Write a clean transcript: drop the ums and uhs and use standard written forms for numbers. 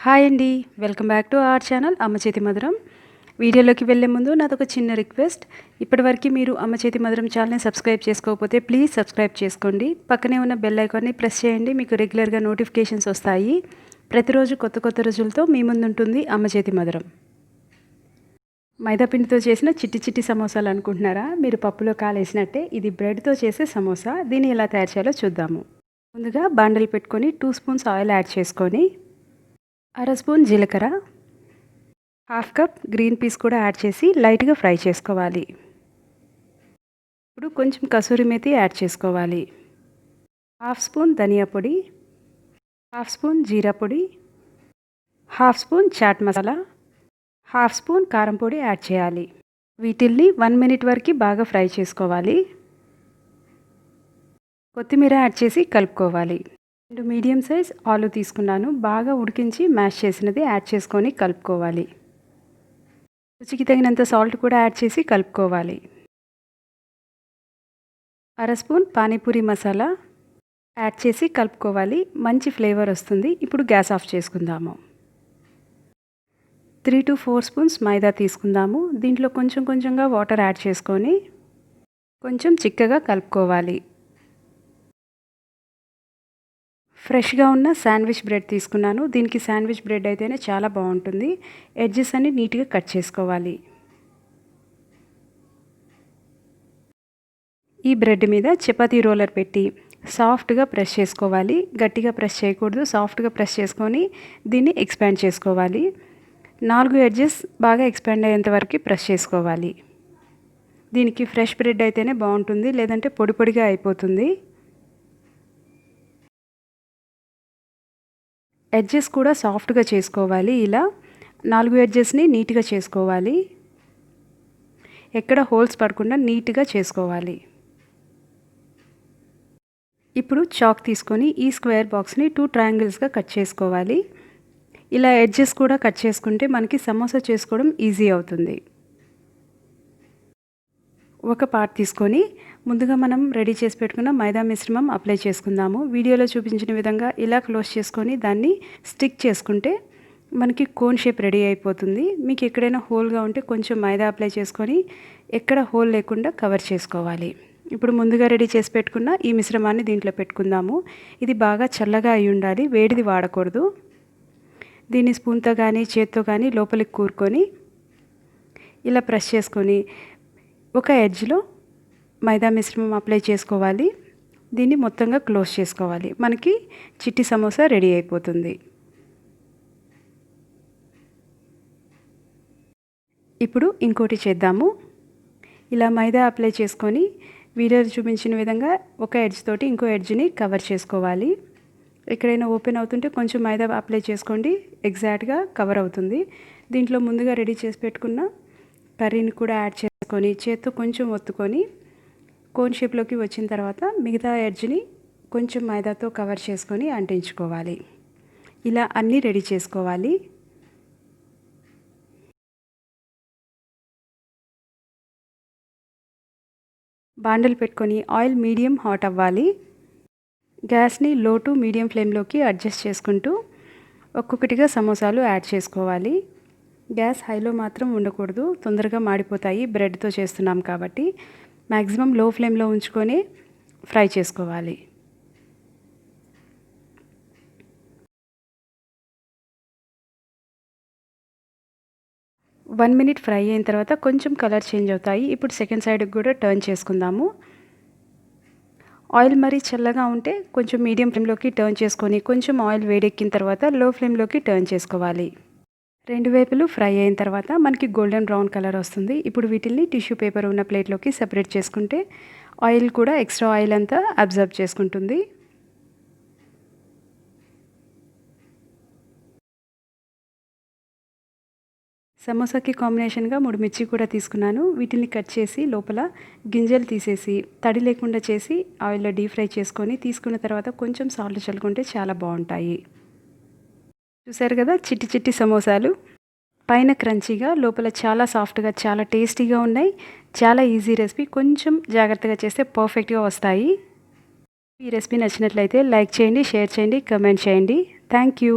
Hi అండి, welcome back to our channel అమ్మ చేతి మధురం. వీడియోలోకి వెళ్ళే ముందు నాదొక చిన్న రిక్వెస్ట్. ఇప్పటివరకు మీరు అమ్మ చేతి మధురం ఛానల్ని సబ్స్క్రైబ్ చేసుకోకపోతే ప్లీజ్ సబ్స్క్రైబ్ చేసుకోండి. పక్కనే ఉన్న బెల్ ఐకాన్ని ప్రెస్ చేయండి. మీకు రెగ్యులర్గా నోటిఫికేషన్స్ వస్తాయి. ప్రతిరోజు కొత్త కొత్త రుచులతో మీ ముందు ఉంటుంది అమ్మ చేతి మధురం. మైదా పిండితో చేసిన చిట్టి చిట్టి సమోసాలు అనుకుంటున్నారా? మీరు పప్పులో కాలేసినట్టే ఇది బ్రెడ్తో చేసే సమోసా. దీన్ని ఎలా తయారు చేయాలో చూద్దాము. ముందుగా బాండలు పెట్టుకొని 2 స్పూన్స్ ఆయిల్ యాడ్ చేసుకొని, అర స్పూన్ జీలకర్ర, హాఫ్ కప్ గ్రీన్ పీస్ కూడా యాడ్ చేసి లైట్గా ఫ్రై చేసుకోవాలి. ఇప్పుడు కొంచెం కసూరి మేతి యాడ్ చేసుకోవాలి. హాఫ్ స్పూన్ ధనియా పొడి, హాఫ్ స్పూన్ జీరా పొడి, half spoon chaat masala, half spoon కారం పొడి యాడ్ చేయాలి. వీటిల్ని 1 మినిట్ వరకు బాగా ఫ్రై చేసుకోవాలి. కొత్తిమీర యాడ్ చేసి కలుపుకోవాలి. 2 మీడియం సైజ్ ఆలు తీసుకున్నాను. బాగా ఉడికించి మ్యాష్ చేసినది యాడ్ చేసుకొని కలుపుకోవాలి. రుచికి తగినంత సాల్ట్ కూడా యాడ్ చేసి కలుపుకోవాలి. అర స్పూన్ పానీపూరి మసాలా యాడ్ చేసి కలుపుకోవాలి. మంచి ఫ్లేవర్ వస్తుంది. ఇప్పుడు గ్యాస్ ఆఫ్ చేసుకుందాము. 3 to 4 స్పూన్స్ మైదా తీసుకుందాము. దీంట్లో కొంచెం కొంచెంగా వాటర్ యాడ్ చేసుకొని కొంచెం చిక్కగా కలుపుకోవాలి. ఫ్రెష్గా ఉన్న శాండ్విచ్ బ్రెడ్ తీసుకున్నాను. దీనికి శాండ్విచ్ బ్రెడ్ అయితేనే చాలా బాగుంటుంది. ఎడ్జెస్ అన్ని నీట్గా కట్ చేసుకోవాలి. ఈ బ్రెడ్ మీద చపాతీ రోలర్ పెట్టి సాఫ్ట్గా ప్రెస్ చేసుకోవాలి. గట్టిగా ప్రెస్ చేయకూడదు. సాఫ్ట్గా ప్రెస్ చేసుకొని దీన్ని ఎక్స్పాండ్ చేసుకోవాలి. 4 ఎడ్జెస్ బాగా ఎక్స్పాండ్ అయ్యేంత వరకు ప్రెస్ చేసుకోవాలి. దీనికి ఫ్రెష్ బ్రెడ్ అయితేనే బాగుంటుంది, లేదంటే పొడి పొడిగా అయిపోతుంది. ఎడ్జెస్ కూడా సాఫ్ట్గా చేసుకోవాలి. ఇలా 4 ఎడ్జెస్ని నీట్గా చేసుకోవాలి. ఎక్కడ హోల్స్ పడకుండా నీట్గా చేసుకోవాలి. ఇప్పుడు చాక్ తీసుకొని ఈ స్క్వేర్ బాక్స్ని 2 ట్రయాంగిల్స్గా కట్ చేసుకోవాలి. ఇలా ఎడ్జెస్ కూడా కట్ చేసుకుంటే మనకి సమోసా చేసుకోవడం ఈజీ అవుతుంది. ఒక పార్ట్ తీసుకొని ముందుగా మనం రెడీ చేసి పెట్టుకున్న మైదా మిశ్రమం అప్లై చేసుకుందాము. వీడియోలో చూపించిన విధంగా ఇలా క్లోజ్ చేసుకొని దాన్ని స్టిక్ చేసుకుంటే మనకి కోన్ షేప్ రెడీ అయిపోతుంది. మీకు ఎక్కడైనా హోల్గా ఉంటే కొంచెం మైదా అప్లై చేసుకొని ఎక్కడ హోల్ లేకుండా కవర్ చేసుకోవాలి. ఇప్పుడు ముందుగా రెడీ చేసి పెట్టుకున్న ఈ మిశ్రమాన్ని దీంట్లో పెట్టుకుందాము. ఇది బాగా చల్లగా అయి ఉండాలి, వేడిది వాడకూడదు. దీన్ని స్పూన్తో కానీ చేత్తో కానీ లోపలికి కూరుకొని ఇలా ప్రెస్ చేసుకొని ఒక ఎడ్జ్లో మైదా మిశ్రమం అప్లై చేసుకోవాలి. దీన్ని మొత్తంగా క్లోజ్ చేసుకోవాలి. మనకి చిట్టి సమోసా రెడీ అయిపోతుంది. ఇప్పుడు ఇంకోటి చేద్దాము. ఇలా మైదా అప్లై చేసుకొని వీడియోలో చూపించిన విధంగా ఒక ఎడ్జ్ తోటి ఇంకో ఎడ్జ్ని కవర్ చేసుకోవాలి. ఎక్కడైనా ఓపెన్ అవుతుంటే కొంచెం మైదా అప్లై చేసుకోండి, ఎగ్జాక్ట్గా కవర్ అవుతుంది. దీంట్లో ముందుగా రెడీ చేసి పెట్టుకున్న కర్రీని కూడా యాడ్ చేసుకొని చేత్తో కొంచెం ఒత్తుకొని కోన్ షేప్లోకి వచ్చిన తర్వాత మిగతా ఎడ్జ్ని కొంచెం మైదాతో కవర్ చేసుకొని అంటించుకోవాలి. ఇలా అన్నీ రెడీ చేసుకోవాలి. బాండలు పెట్టుకొని ఆయిల్ మీడియం హాట్ అవ్వాలి. గ్యాస్ని లో టు మీడియం ఫ్లేమ్లోకి అడ్జస్ట్ చేసుకుంటూ ఒక్కొక్కటిగా సమోసాలు యాడ్ చేసుకోవాలి. గ్యాస్ హైలో మాత్రం ఉండకూడదు, తొందరగా మాడిపోతాయి. బ్రెడ్తో చేస్తున్నాం కాబట్టి మ్యాక్సిమం లో ఫ్లేమ్లో ఉంచుకొని ఫ్రై చేసుకోవాలి. వన్ మినిట్ ఫ్రై అయిన తర్వాత కొంచెం కలర్ చేంజ్ అవుతాయి. ఇప్పుడు సెకండ్ సైడ్కి కూడా టర్న్ చేసుకుందాము. ఆయిల్ మరీ చల్లగా ఉంటే కొంచెం మీడియం ఫ్లేమ్లోకి టర్న్ చేసుకొని కొంచెం ఆయిల్ వేడెక్కిన తర్వాత లో ఫ్లేమ్లోకి టర్న్ చేసుకోవాలి. 2 వైపులు ఫ్రై అయిన తర్వాత మనకి గోల్డెన్ బ్రౌన్ కలర్ వస్తుంది. ఇప్పుడు వీటిని టిష్యూ పేపర్ ఉన్న ప్లేట్లోకి సెపరేట్ చేసుకుంటే ఆయిల్ కూడా ఎక్స్ట్రా ఆయిల్ అంతా అబ్జర్వ్ చేసుకుంటుంది. సమోసాకి కాంబినేషన్గా 3 మిర్చి కూడా తీసుకున్నాను. వీటిని కట్ చేసి లోపల గింజలు తీసేసి తడి లేకుండా చేసి ఆయిల్లో డీప్ ఫ్రై చేసుకొని తీసుకున్న తర్వాత కొంచెం సాల్ట్ చల్లుకుంటే చాలా బాగుంటాయి. చూసారు కదా చిట్టి చిట్టి సమోసాలు. పైన క్రంచీగా, లోపల చాలా సాఫ్ట్గా, చాలా టేస్టీగా ఉన్నాయి. చాలా ఈజీ రెసిపీ. కొంచెం జాగ్రత్తగా చేస్తే పర్ఫెక్ట్గా వస్తాయి. ఈ రెసిపీ నచ్చినట్లయితే లైక్ చేయండి, షేర్ చేయండి, కామెంట్ చేయండి. Thank you.